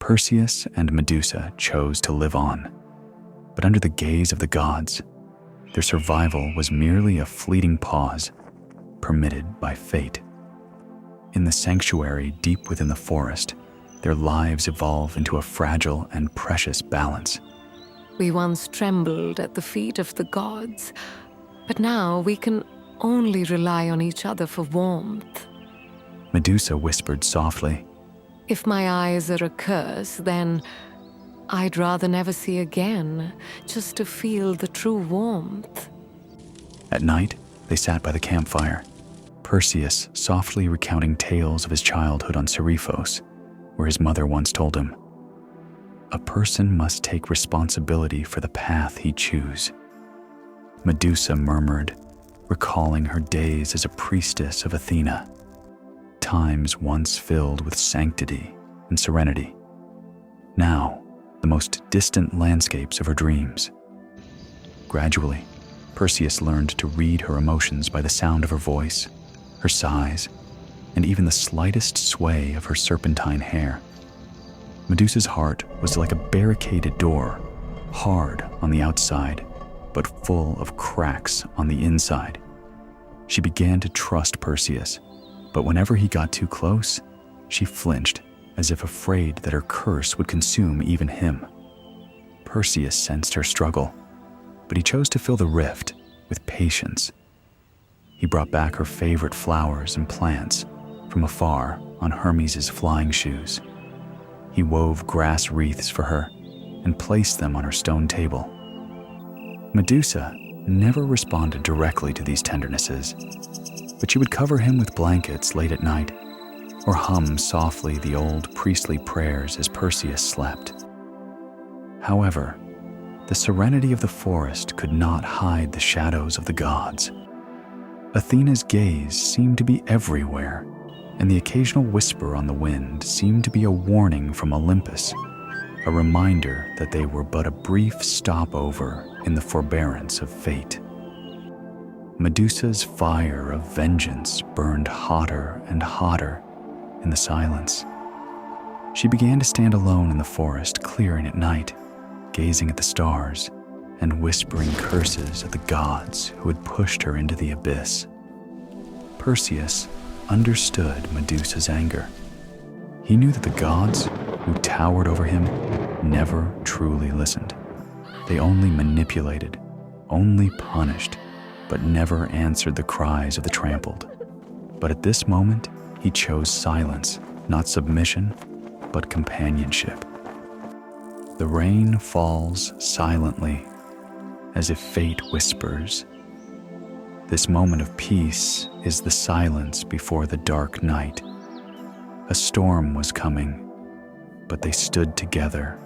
Perseus and Medusa chose to live on, but under the gaze of the gods, their survival was merely a fleeting pause permitted by fate. In the sanctuary deep within the forest, their lives evolve into a fragile and precious balance. We once trembled at the feet of the gods, but now we can only rely on each other for warmth. Medusa whispered softly. If my eyes are a curse, then I'd rather never see again, just to feel the true warmth. At night, they sat by the campfire, Perseus softly recounting tales of his childhood on Seriphos, where his mother once told him, "A person must take responsibility for the path he chooses." Medusa murmured, recalling her days as a priestess of Athena, times once filled with sanctity and serenity, now the most distant landscapes of her dreams. Gradually, Perseus learned to read her emotions by the sound of her voice, her sighs, and even the slightest sway of her serpentine hair. Medusa's heart was like a barricaded door, hard on the outside, but full of cracks on the inside. She began to trust Perseus, but whenever he got too close, she flinched, as if afraid that her curse would consume even him. Perseus sensed her struggle, but he chose to fill the rift with patience. He brought back her favorite flowers and plants from afar on Hermes' flying shoes. He wove grass wreaths for her and placed them on her stone table. Medusa never responded directly to these tendernesses, but she would cover him with blankets late at night or hum softly the old priestly prayers as Perseus slept. However, the serenity of the forest could not hide the shadows of the gods. Athena's gaze seemed to be everywhere, and the occasional whisper on the wind seemed to be a warning from Olympus, a reminder that they were but a brief stopover in the forbearance of fate. Medusa's fire of vengeance burned hotter and hotter in the silence. She began to stand alone in the forest clearing at night, gazing at the stars and whispering curses at the gods who had pushed her into the abyss. Perseus understood Medusa's anger. He knew that the gods who towered over him never truly listened. They only manipulated, only punished, but never answered the cries of the trampled. But at this moment, he chose silence, not submission, but companionship. The rain falls silently, as if fate whispers. This moment of peace is the silence before the dark night. A storm was coming, but they stood together